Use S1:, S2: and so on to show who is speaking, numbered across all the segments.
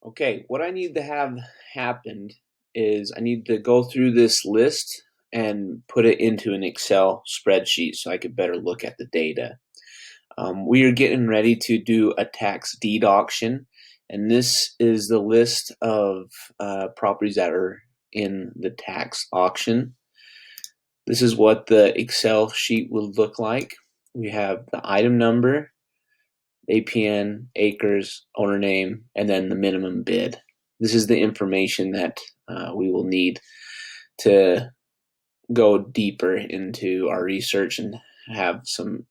S1: Okay, what I need to have happened is I need to go through this list and put it into an Excel spreadsheet so I could better look at the data. We are getting ready to do a tax deed auction, and this is the list of properties that are in the tax auction. This is what the Excel sheet will look like. We have the item number, APN, acres, owner name, and then the minimum bid. This is the information that we will need to go deeper into our research and have some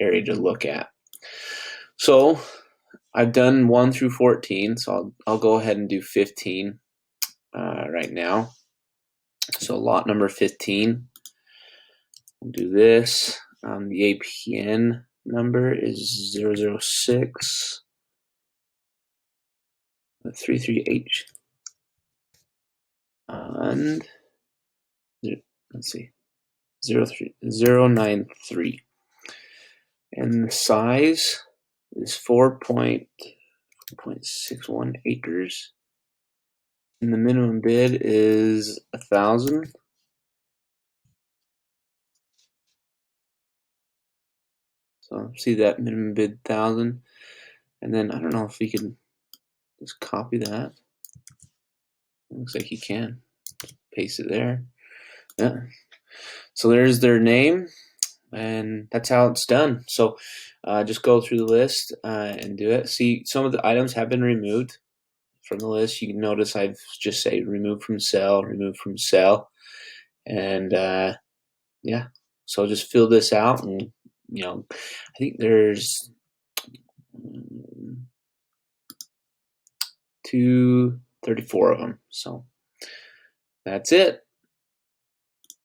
S1: area to look at. So I've done 1 through 14, so I'll go ahead and do 15 right now. So lot number 15, we'll do this. The APN number is 006 33H, and let's see, 03093, and the size is 4.61 acres, and the minimum bid is 1,000. So see that minimum bid 1,000, and then I don't know if we can just copy that. It looks like you can. Paste it there. Yeah. So there's their name, and that's how it's done. So just go through the list and do it. See, some of the items have been removed from the list. You can notice I've just say remove from cell, and yeah. So just fill this out, and I think there's 234 of them. So that's it.